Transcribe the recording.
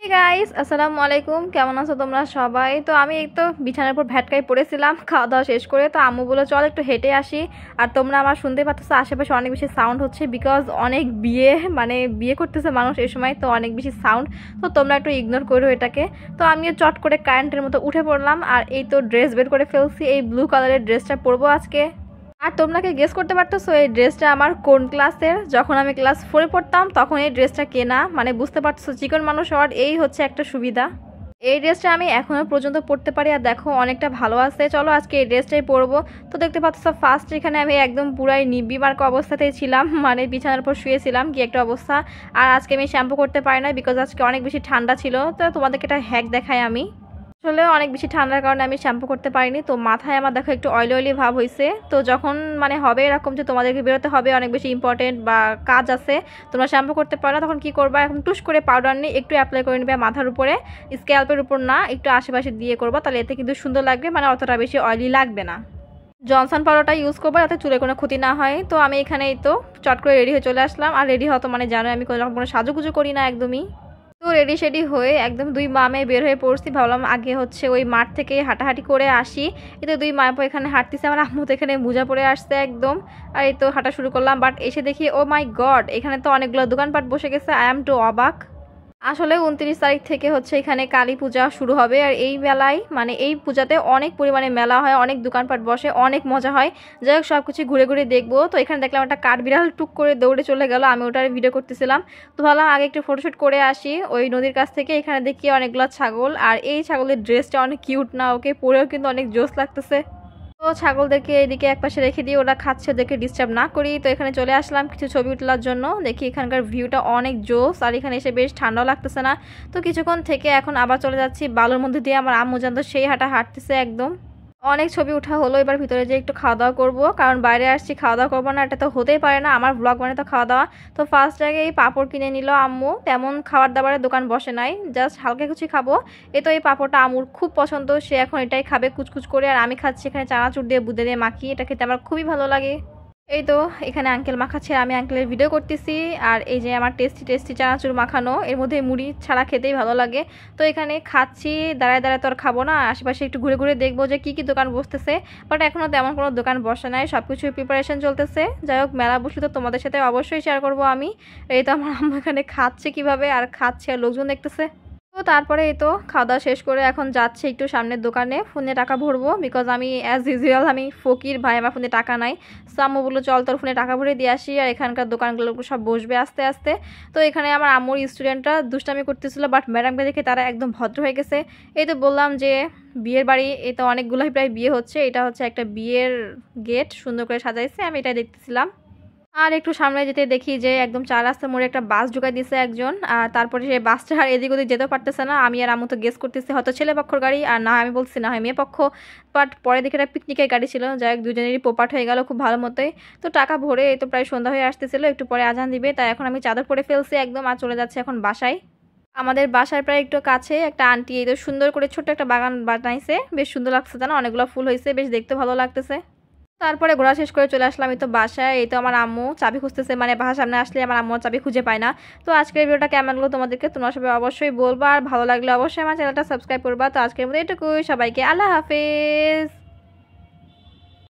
Hey guys, আসসালামু আলাইকুম। কেমন আছো তোমরা সবাই? তো আমি এই তো বিছানার উপর ভ্যাটকাই পড়েছিলাম খাওয়া দাওয়া শেষ করে। তো আম্মু বলল চল একটু হেঁটে আসি। আর তোমরা আমার শুনতে পাচ্ছ আশেপাশে অনেক বেশি সাউন্ড হচ্ছে, বিকজ অনেক বিয়ে করতেছে মানুষ এই সময়, তো অনেক বেশি সাউন্ড। তো তোমরা একটু ইগনোর করো এটাকে। তো আমিও চট করে কারেন্টের মতো উঠে পড়লাম, আর এই তো ড্রেস বের করে ফেলছি। এই ব্লু কালারের ড্রেসটা পরবো আজকে। আর তোমরা কি গেস করতে পারতেছো এই ড্রেসটা আমার কোন ক্লাসের? যখন আমি ক্লাস 4-এ পড়তাম তখন এই ড্রেসটা কেনা। মানে বুঝতে পারতেছো, চিকন মানুষ হওয়ার এই হচ্ছে একটা সুবিধা। এই ড্রেসটা আমি এখনো পর্যন্ত পরতে পারি, আর দেখো অনেকটা ভালো আছে। চলো আজকে এই ড্রেসটাই পরবো। তো দেখতে পাচ্ছ ফার্স্ট এখানে আমি একদম পুরাই নিবিমার্ক অবস্থাতেই ছিলাম, মানে বিছানার উপর শুয়েছিলাম, কি একটা অবস্থা। আর আজকে আমি শ্যাম্পু করতে পারি না, বিকজ আজকে অনেক বেশি ঠান্ডা ছিল। তো তোমাদেরকে একটা হ্যাক দেখাই আমি। আসলে অনেক বেশি ঠান্ডার কারণে আমি শ্যাম্পু করতে পারিনি, তো মাথায় আমার দেখো একটু অয়েলি অয়েলি ভাব হয়েছে। তো যখন হবে এরকম যে তোমাদেরকে বেরোতে হবে, অনেক বেশি ইম্পর্টেন্ট বা কাজ আছে, তোমরা শ্যাম্পু করতে পারো না, তখন কি করবা, এখন টুস করে পাউডার নিয়ে একটু অ্যাপ্লাই করে নেবে মাথার উপরে, স্ক্যাল্পের উপর না, একটু আশেপাশে দিয়ে করবা, তাহলে এতে কিন্তু সুন্দর লাগবে, মানে অতটা বেশি অয়েলি লাগবে না। জনসন পাউডারটা ইউজ করবো যাতে চুলে কোনো ক্ষতি না হয়। তো আমি এখানে এই তো চট করে রেডি হয়ে চলে আসলাম। আর রেডি হতো মানে জানো আমি কোনো সাজুগুজু করি না একদমই। তো রেডি শেডি হয়ে একদম দুই মামে বের হয়ে পড়ছি। ভাবলাম আগে হচ্ছে ওই মাঠ থেকে হাঁটাহাঁটি করে আসি। এই তো দুই মা এখানে হাঁটতেছে, আমার আম্মু তো এখানে মোজা পরে আসছে একদম। আর এই তো হাঁটা শুরু করলাম, বাট এসে দেখি ও মাই গড, এখানে তো অনেকগুলো দোকানপাট বসে গেছে। আই এম টু অবাক। আসলে 29 তারিখ থেকে হচ্ছে এখানে কালী পূজা শুরু হবে, আর এই মেলায় মানে এই পূজাতে অনেক পরিমাণে মেলা হয়, অনেক দোকানপাট বসে, অনেক মজা হয়। যাই হোক সব কিছু ঘুরে ঘুরে দেখবো। তো এখানে দেখলাম একটা কাঠবিড়াল টুক করে দৌড়ে চলে গেল, আমি ওটার ভিডিও করতেছিলাম। তো ভাবলাম আগে একটু ফটোশ্যুট করে আসি ওই নদীর কাছ থেকে। এখানে দেখি অনেকগুলো ছাগল, আর এই ছাগলের ড্রেসটা অনেক কিউট না, ওকে পরেও কিন্তু অনেক জোস লাগতেছে। তো ছাগলদেরকে এদিকে একপাশে রেখে দিয়ে ওরা খাচ্ছে, ওদেরকে ডিস্টার্ব না করি। তো এখানে চলে আসলাম কিছু ছবি তোলার জন্য। দেখি এখানকার ভিউটা অনেক জোস, আর এখানে এসে বেশ ঠান্ডাও লাগতেছে না। তো কিছুক্ষণ থেকে এখন আবার চলে যাচ্ছি বালুর মধ্যে দিয়ে। আমার আম্মু জানতো সেই হাঁটা হাঁটতেছে একদম। অনেক ছবি ওঠা হলো, এবার ভিতরে যে একটু খাওয়া দাওয়া করবো, কারণ বাইরে আসছি খাওয়া দাওয়া করবো না এটা তো হতেই পারে না, আমার ব্লগ মানে তো খাওয়া দাওয়া। তো ফার্স্ট আগে এই পাঁপড় কিনে নিল আম্মু। তেমন খাবার দাবারের দোকান বসে নাই, জাস্ট হালকা কিছু খাবো। এই তো এই পাঁপড়টা আম্মুর খুব পছন্দ, সে এখন এটাই খাবে কুচকুচ করে। আর আমি খাচ্ছি এখানে চানাচুর দিয়ে বুদে দিয়ে মাখিয়ে, এটা খেতে আমার খুবই ভালো লাগে। এই তো এখানে আঙ্কেল মাখাচ্ছে, আমি আঙ্কেলের ভিডিও করতেছি। আর এই যে আমার টেস্টি টেস্টি চানাচুর মাখানো, এর মধ্যে মুড়ি ছাড়া খেতেই ভালো লাগে। তো এখানে খাচ্ছি, দাঁড়ায় দাঁড়ায় তো আর খাবো না, আশেপাশে একটু ঘুরে ঘুরে দেখবো যে কি কি দোকান বসতেছে। বাট এখনও তেমন কোনো দোকান বসে নাই, সব কিছুর প্রিপারেশন চলতেছে। যাই হোক মেলা বসলে তো তোমাদের সাথে অবশ্যই শেয়ার করবো আমি। এই তো আমার আম্মা এখানে খাচ্ছে কিভাবে, আর খাচ্ছে আর লোকজন দেখতেছে। তো তারপরে এই তো খাওয়া দাওয়া শেষ করে এখন যাচ্ছে একটু সামনের দোকানে ফোনে টাকা ভরবো, বিকজ আমি অ্যাজ ইউজুয়াল আমি ফকির ভাই, আমার ফোনে টাকা নাই। সো আম্মু বললো চল তোর ফোনে টাকা ভরে দিয়ে আসি, আর এখানকার দোকানগুলো সব বসবে আস্তে আস্তে। তো এখানে আমার আম্মুর স্টুডেন্টরা দুষ্টামি করতেছিল, বাট ম্যাডামকে দেখে তারা একদম ভদ্র হয়ে গেছে। এই তো বললাম যে বিয়ের বাড়ি, এই তো অনেকগুলোই প্রায় বিয়ে হচ্ছে, এটা হচ্ছে একটা বিয়ের গেট, সুন্দর করে সাজাইছে, আমি এটাই দেখতেছিলাম। আর একটু সামনে যেতে দেখি যে একদম 4 রাস্তার মোড়ে একটা বাস ঢুকাই দিয়েছে একজন, আর তারপরে সেই বাসটা আর এদিক ওদিক যেতে পারতেছে না। আমি আর আম্মু তো গেস করতেছি হয়তো ছেলে পক্ষর গাড়ি, আর না আমি বলছি না হয় মেয়ে পক্ষ। বাট পরে দেখে একটা পিকনিকের গাড়ি ছিল, যাই হোক দুজনেরই পোপাট হয়ে গেল খুব ভালো মতোই। তো টাকা ভরে এই তো প্রায় সন্ধ্যা হয়ে আসতেছিল, একটু পরে আজান দিবে, তাই এখন আমি চাদর পরে ফেলছি একদম, আর চলে যাচ্ছে এখন বাসায়। আমাদের বাসার প্রায় একটু কাছে একটা আন্টি এই তো সুন্দর করে ছোট্ট একটা বাগান বানাইছে, বেশ সুন্দর লাগছে, জানো অনেকগুলো ফুল হয়েছে, বেশ দেখতে ভালো লাগতেছে। তারপরে ঘোরা শেষ করে চলে আসলাম এই তো বাসায়। এই তো আমার আম্মু চাবি খুঁজতেছে, মানে বাসার সামনে আসলে আমার আম্মু চাবি খুঁজে পায় না। তো আজকের ভিডিওটা কেমন লাগলো তোমাদেরকে তোমরা সবাই অবশ্যই বলবা, আর ভালো লাগলে অবশ্যই আমার চ্যানেলটা সাবস্ক্রাইব করবা। তো আজকের মতো এটুকুই, সবাইকে আল্লাহ হাফেজ।